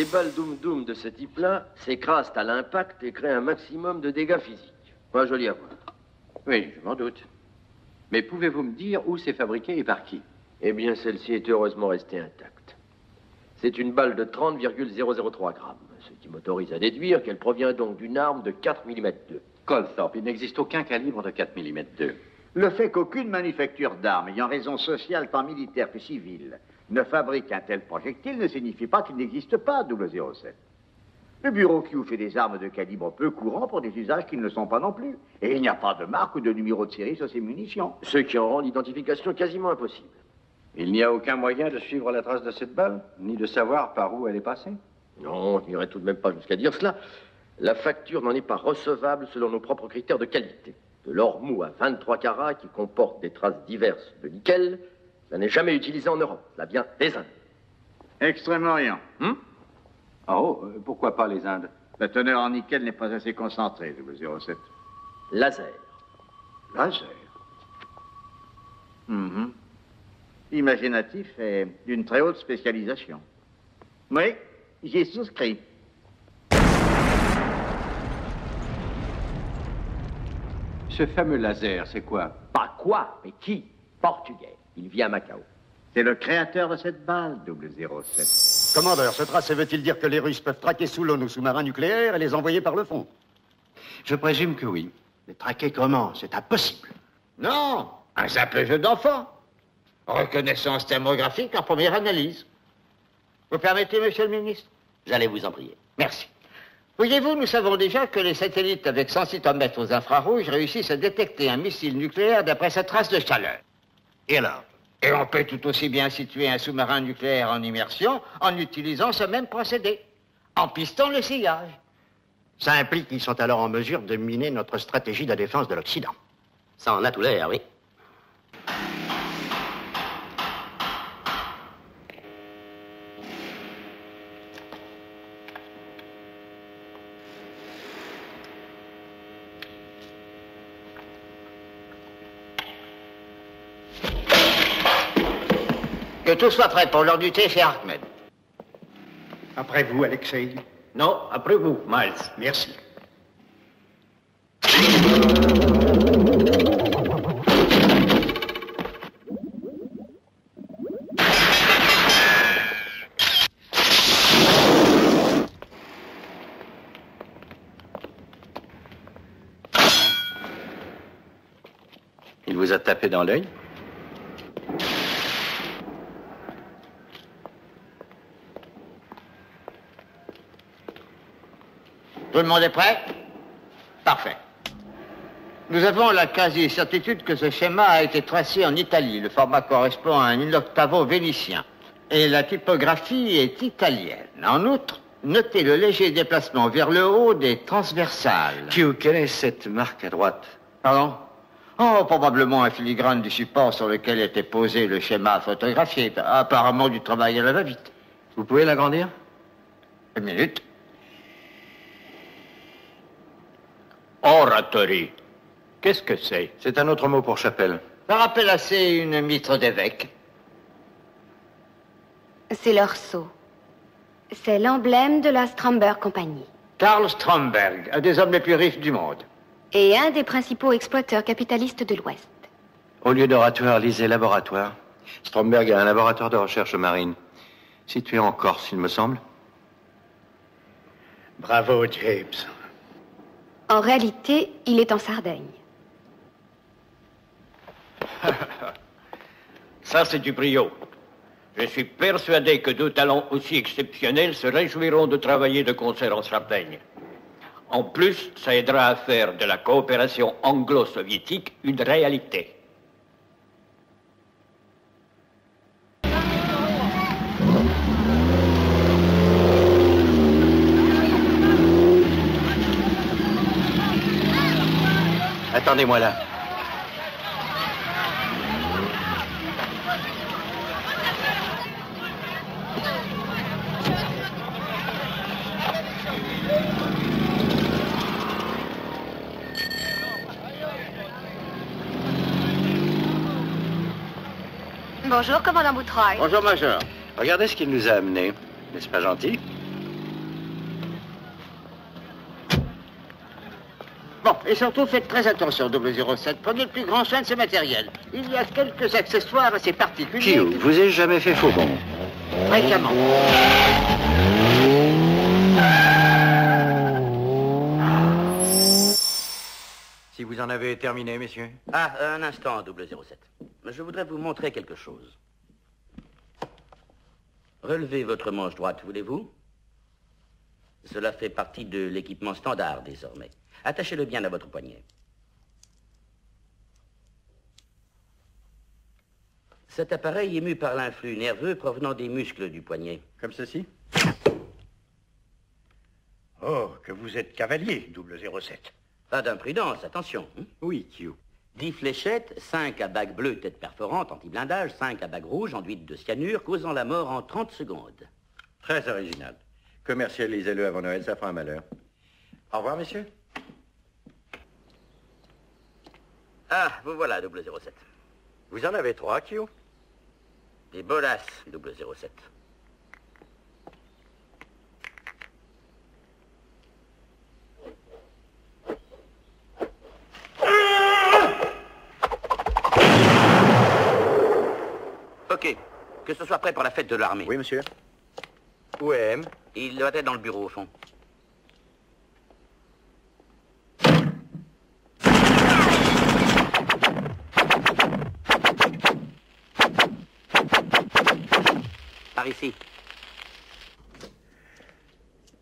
Les balles Doom de ce type-là s'écrasent à l'impact et créent un maximum de dégâts physiques. Pas joli à voir. Oui, je m'en doute. Mais pouvez-vous me dire où c'est fabriqué et par qui? Eh bien, celle-ci est heureusement restée intacte. C'est une balle de 30,003 grammes, ce qui m'autorise à déduire qu'elle provient donc d'une arme de 4 mm 2. Colthorpe, il n'existe aucun calibre de 4 mm 2. Le fait qu'aucune manufacture d'armes ayant raison sociale tant militaire que civile ne fabrique un tel projectile ne signifie pas qu'il n'existe pas, 007. Le bureau Q fait des armes de calibre peu courant pour des usages qui ne le sont pas non plus. Et il n'y a pas de marque ou de numéro de série sur ces munitions. Ce qui en rend l'identification quasiment impossible. Il n'y a aucun moyen de suivre la trace de cette balle, ni de savoir par où elle est passée? Non, je n'irai tout de même pas jusqu'à dire cela. La facture n'en est pas recevable selon nos propres critères de qualité. De l'or mou à 23 carats qui comporte des traces diverses de nickel, ça n'est jamais utilisé en Europe. Ça vient des Indes. Extrême-Orient. Oh, pourquoi pas les Indes? La teneur en nickel n'est pas assez concentrée, 007. Laser. Laser. Imaginatif et d'une très haute spécialisation. Oui, j'ai souscrit. Ce fameux laser, c'est quoi? Pas quoi, mais qui? Portugais. Il vit à Macao. C'est le créateur de cette balle, 007. Commandeur, ce tracé veut-il dire que les Russes peuvent traquer sous l'eau nos sous-marins nucléaires et les envoyer par le fond? Je présume que oui. Mais traquer comment? C'est impossible. Non, un simple jeu d'enfant. Reconnaissance thermographique en première analyse. Vous permettez, monsieur le ministre? J'allais vous en prier. Merci. Voyez-vous, nous savons déjà que les satellites avec 100 cytomètres aux infrarouges réussissent à détecter un missile nucléaire d'après sa trace de chaleur. Et alors? Et on peut tout aussi bien situer un sous-marin nucléaire en immersion en utilisant ce même procédé, en pistant le sillage. Ça implique qu'ils sont alors en mesure de miner notre stratégie de défense de l'Occident. Ça en a tout l'air, oui. Que tout soit prêt pour l'heure du thé chez Ahmed. Après vous, Alexei. Non, après vous, Miles. Merci. Il vous a tapé dans l'œil? Tout le monde est prêt? Parfait. Nous avons la quasi-certitude que ce schéma a été tracé en Italie. Le format correspond à un 1/8 vénitien. Et la typographie est italienne. En outre, notez le léger déplacement vers le haut des transversales. Q, quelle est cette marque à droite? Pardon? Oh, probablement un filigrane du support sur lequel était posé le schéma photographié. Apparemment du travail à la va-vite. Vous pouvez l'agrandir? Une minute. Oratory. Qu'est-ce que c'est? C'est un autre mot pour chapelle. Ça rappelle assez une mitre d'évêque. C'est leur sceau. C'est l'emblème de la Stromberg Company. Karl Stromberg, un des hommes les plus riches du monde. Et un des principaux exploiteurs capitalistes de l'Ouest. Au lieu d'oratoire, lisez laboratoire. Stromberg a un laboratoire de recherche marine, situé en Corse, il me semble. Bravo, James. En réalité, il est en Sardaigne. Ça, c'est du brio. Je suis persuadé que deux talents aussi exceptionnels se réjouiront de travailler de concert en Sardaigne. En plus, ça aidera à faire de la coopération anglo-soviétique une réalité. Attendez-moi là. Bonjour, commandant Boutroy. Bonjour, major. Regardez ce qu'il nous a amené. N'est-ce pas gentil? Et surtout, faites très attention, 007. Prenez le plus grand soin de ce matériel. Il y a quelques accessoires assez particuliers. Q, vous avez jamais fait faux bon? Fréquemment. Si vous en avez terminé, messieurs. Ah, un instant, 007. Je voudrais vous montrer quelque chose. Relevez votre manche droite, voulez-vous? Cela fait partie de l'équipement standard, désormais. Attachez-le bien à votre poignet. Cet appareil est mu par l'influx nerveux provenant des muscles du poignet. Comme ceci? Oh, que vous êtes cavalier, 007. Pas d'imprudence, attention. Oui, Q. 10 fléchettes, 5 à bague bleue, tête perforante, anti-blindage, 5 à bague rouge, enduite de cyanure, causant la mort en 30 secondes. Très original. Commercialisez-le avant Noël, ça fera un malheur. Au revoir, messieurs. Ah, vous voilà, 007. Vous en avez 3, Q? Des bolasses, 007. Ok, que ce soit prêt pour la fête de l'armée. Oui, monsieur. Où est M? Il doit être dans le bureau, au fond. Par ici.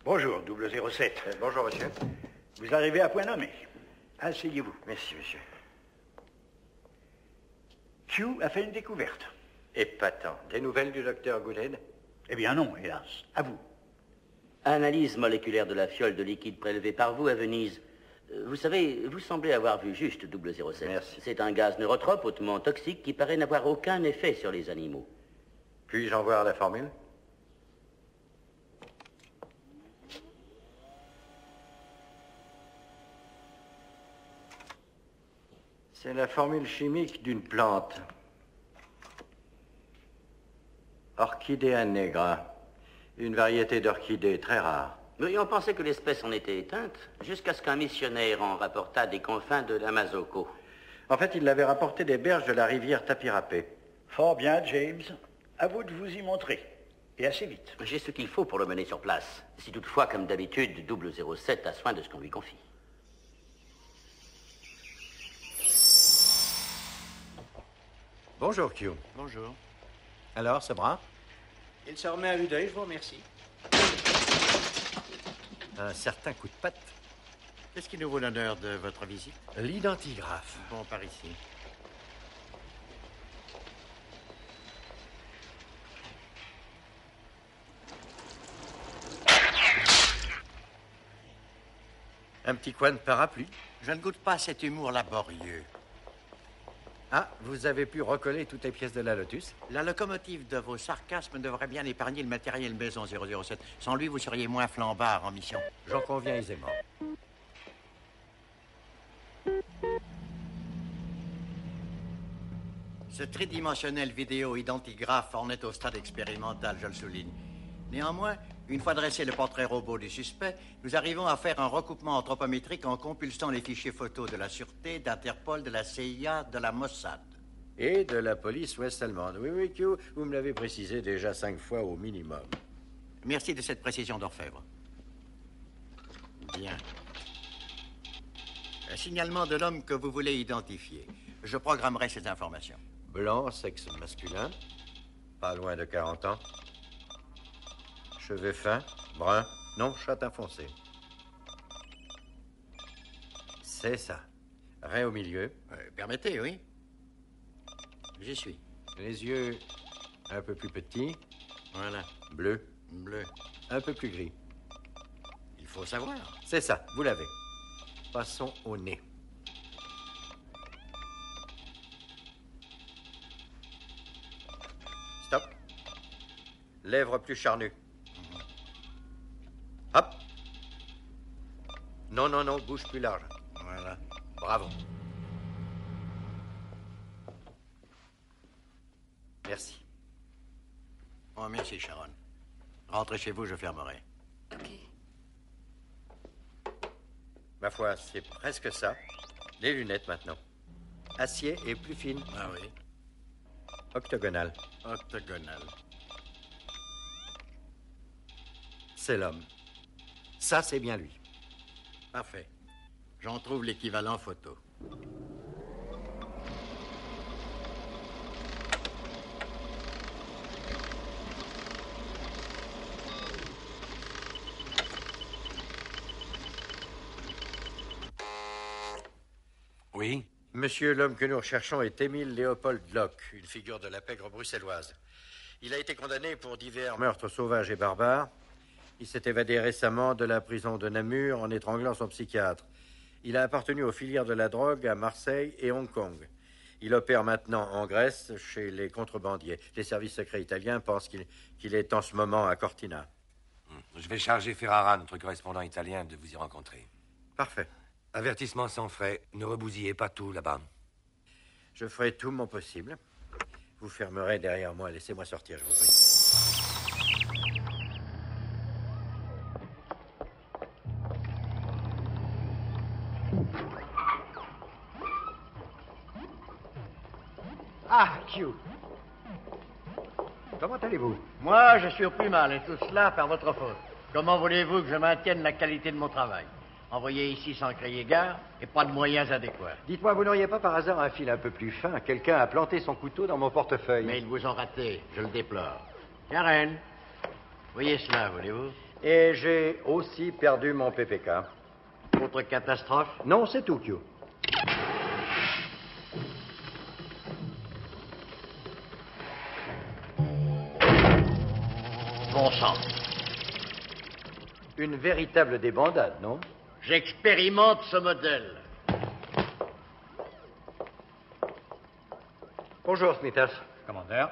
Bonjour, 007. Bonjour, monsieur. Vous arrivez à point nommé. Asseyez-vous. Merci, monsieur. Q a fait une découverte. Épatant. Des nouvelles du docteur Gouled? Eh bien non, hélas. À vous. Analyse moléculaire de la fiole de liquide prélevée par vous à Venise. Vous savez, vous semblez avoir vu juste, 007. Merci. C'est un gaz neurotrope hautement toxique qui paraît n'avoir aucun effet sur les animaux. Puis-je en voir la formule? C'est la formule chimique d'une plante. Orchidea negra. Une variété d'orchidée très rare. Mais on pensait que l'espèce en était éteinte, jusqu'à ce qu'un missionnaire en rapporta des confins de l'Amazoko. En fait, il l'avait rapporté des berges de la rivière Tapirapé. Fort bien, James. À vous de vous y montrer. Et assez vite. J'ai ce qu'il faut pour le mener sur place. Si toutefois, comme d'habitude, 007 a soin de ce qu'on lui confie. Bonjour, Q. Bonjour. Alors, ce bras? Il se remet à vue d'œil, je vous remercie. Un certain coup de patte. Qu'est-ce qui nous vaut l'honneur de votre visite? L'identigraphe. Bon, par ici. Un petit coin de parapluie. Je ne goûte pas cet humour laborieux. Ah, vous avez pu recoller toutes les pièces de la Lotus? La locomotive de vos sarcasmes devrait bien épargner le matériel maison 007. Sans lui, vous seriez moins flambard en mission. J'en conviens aisément. Ce tridimensionnel vidéo identigraphe en est au stade expérimental, je le souligne. Néanmoins, une fois dressé le portrait robot du suspect, nous arrivons à faire un recoupement anthropométrique en compulsant les fichiers photos de la Sûreté, d'Interpol, de la CIA, de la Mossad. Et de la police ouest-allemande. Oui, oui, Q, vous me l'avez précisé déjà 5 fois au minimum. Merci de cette précision d'orfèvre. Bien. Un signalement de l'homme que vous voulez identifier. Je programmerai ces informations. Blanc, sexe masculin, pas loin de 40 ans. Cheveux fins, bruns, non, châtain foncé. C'est ça. Rein au milieu. Permettez, oui. J'y suis. Les yeux un peu plus petits. Voilà. Bleu. Bleu. Un peu plus gris. Il faut savoir. C'est ça, vous l'avez. Passons au nez. Stop. Lèvres plus charnues. Hop. Non, non, non, bouche plus large. Voilà. Bravo. Merci. Oh, merci, Sharon. Rentrez chez vous, je fermerai. Ok. Ma foi, c'est presque ça. Les lunettes maintenant. Acier et plus fines. Ah oui. Octogonal. Octogonal. C'est l'homme. Ça, c'est bien lui. Parfait. J'en trouve l'équivalent photo. Oui? Monsieur, l'homme que nous recherchons est Émile Léopold Locke, une figure de la pègre bruxelloise. Il a été condamné pour divers meurtres sauvages et barbares. Il s'est évadé récemment de la prison de Namur en étranglant son psychiatre. Il a appartenu aux filières de la drogue à Marseille et Hong Kong. Il opère maintenant en Grèce chez les contrebandiers. Les services secrets italiens pensent qu'il est en ce moment à Cortina. Je vais charger Ferrara, notre correspondant italien, de vous y rencontrer. Parfait. Avertissement sans frais. Ne rebousillez pas tout là-bas. Je ferai tout mon possible. Vous fermerez derrière moi. Laissez-moi sortir, je vous prie. Ah, Q. Comment allez-vous? Moi, je suis au plus mal, et tout cela par votre faute. Comment voulez-vous que je maintienne la qualité de mon travail? Envoyé ici sans crier gare et pas de moyens adéquats. Dites-moi, vous n'auriez pas par hasard un fil un peu plus fin? Quelqu'un a planté son couteau dans mon portefeuille. Mais ils vous ont raté, je le déplore. Karen, voyez cela, voulez-vous? Et j'ai aussi perdu mon PPK. Autre catastrophe? Non, c'est tout, Q. Bon sang. Une véritable débandade, non? J'expérimente ce modèle. Bonjour, Smithers. Commandeur.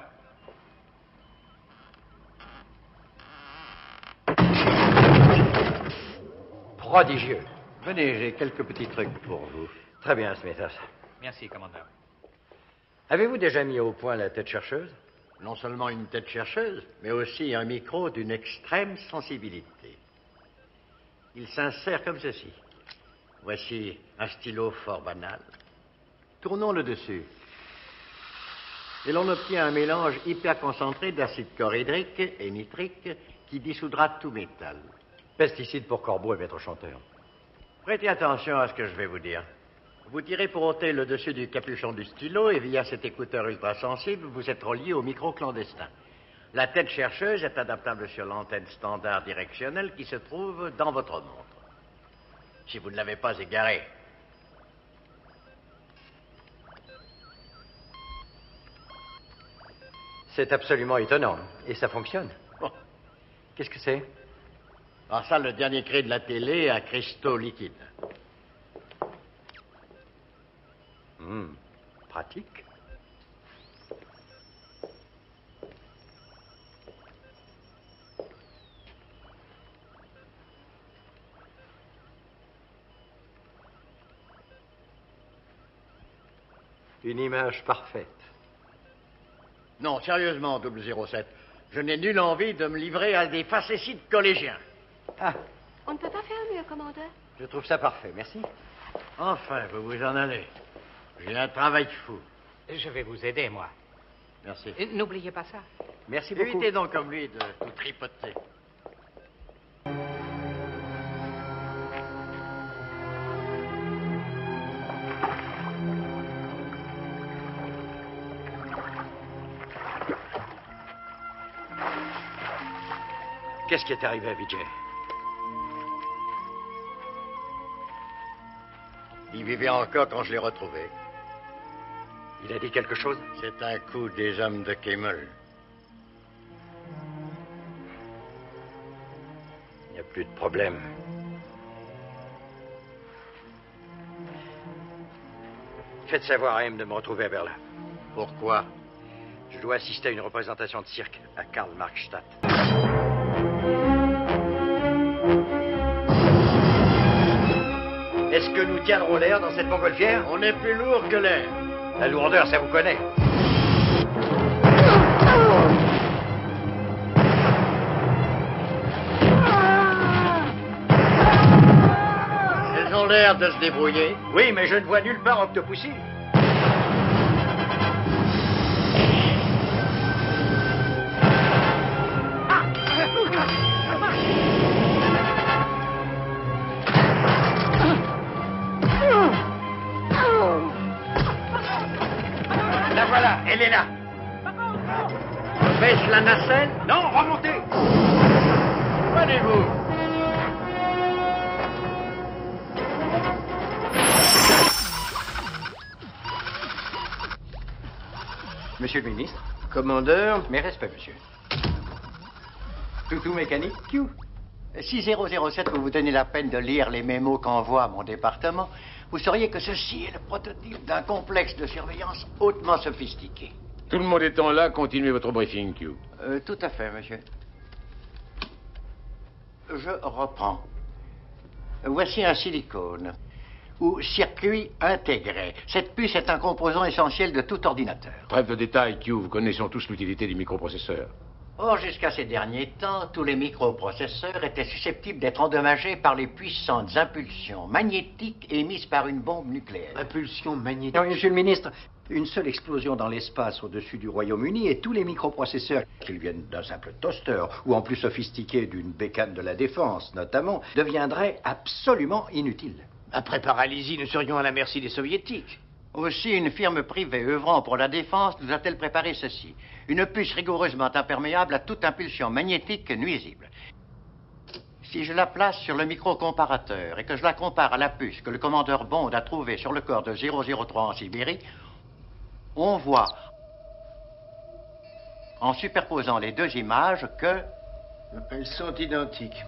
Prodigieux. Venez, j'ai quelques petits trucs pour vous. Très bien, Smithers. Merci, commandeur. Avez-vous déjà mis au point la tête chercheuse? Non seulement une tête chercheuse, mais aussi un micro d'une extrême sensibilité. Il s'insère comme ceci. Voici un stylo fort banal. Tournons le dessus. Et l'on obtient un mélange hyper concentré d'acide chlorhydrique et nitrique qui dissoudra tout métal. Pesticide pour corbeau et maître chanteur. Prêtez attention à ce que je vais vous dire. Vous tirez pour ôter le dessus du capuchon du stylo et via cet écouteur ultrasensible, vous êtes relié au micro clandestin. La tête chercheuse est adaptable sur l'antenne standard directionnelle qui se trouve dans votre montre. Si vous ne l'avez pas égarée. C'est absolument étonnant. Et ça fonctionne. Bon. Qu'est-ce que c'est? Alors ça, le dernier cri de la télé à cristaux liquides. Pratique. Une image parfaite. Non, sérieusement, 007. Je n'ai nulle envie de me livrer à des facétides collégiens. Ah, On ne peut pas faire mieux, commandeur. je trouve ça parfait, merci. Enfin, vous vous en allez. J'ai un travail fou. Je vais vous aider, moi. Merci. N'oubliez pas ça. Merci beaucoup. Évitez donc comme lui de tout tripoter. Qu'est-ce qui est arrivé à Vijay? Il vivait encore quand je l'ai retrouvé. Il a dit quelque chose? C'est un coup des hommes de Kemmel. Il n'y a plus de problème. Faites savoir à M de me retrouver à Berlin. Pourquoi? Je dois assister à une représentation de cirque à Karl-Marxstadt. Est-ce que nous tiendrons l'air dans cette montgolfière? On est plus lourd que l'air. La lourdeur, ça vous connaît. Elles ont l'air de se débrouiller. Oui, mais je ne vois nulle part Octopussy. La voilà, elle est là. Je baisse la nacelle. Non, remontez. Prenez-vous. Monsieur le ministre, Commandeur, mes respects, monsieur. Toutou mécanique, Q. Si 007 vous donnez la peine de lire les mémos qu'envoie mon département, vous sauriez que ceci est le prototype d'un complexe de surveillance hautement sophistiqué. Tout le monde étant là, continuez votre briefing, Q. Tout à fait, monsieur. Je reprends. Voici un silicone ou circuit intégré. Cette puce est un composant essentiel de tout ordinateur. Trêve de détails, Q. Vous connaissez tous l'utilité des microprocesseurs. Or, jusqu'à ces derniers temps, tous les microprocesseurs étaient susceptibles d'être endommagés par les puissantes impulsions magnétiques émises par une bombe nucléaire. Impulsion magnétique. Non, monsieur le ministre, une seule explosion dans l'espace au-dessus du Royaume-Uni et tous les microprocesseurs, qu'ils viennent d'un simple toaster ou en plus sophistiqué d'une bécane de la défense notamment, deviendraient absolument inutiles. après paralysie, nous serions à la merci des soviétiques. Aussi, une firme privée œuvrant pour la défense nous a-t-elle préparé ceci. Une puce rigoureusement imperméable à toute impulsion magnétique nuisible. Si je la place sur le microcomparateur et que je la compare à la puce que le commandeur Bond a trouvée sur le corps de 003 en Sibérie, on voit, en superposant les deux images, que... Elles sont identiques.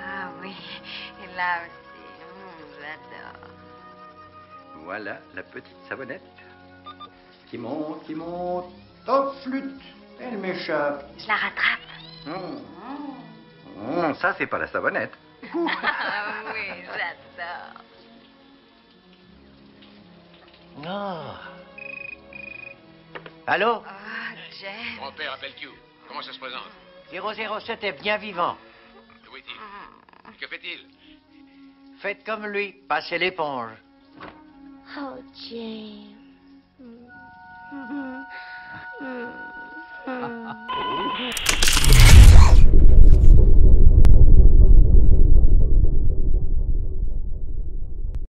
Ah oui, et là aussi, j'adore. Voilà la petite savonnette. Qui monte, qui monte. Oh, flûte. Elle m'échappe. Je la rattrape. Ça, c'est pas la savonnette. Ah oui, j'adore. Oh. Allô? Oh, James. Mon père appelle Q. Comment ça se présente? 007 est bien vivant. Où est-il? Que fait-il? Faites comme lui, passez l'éponge. Oh, James.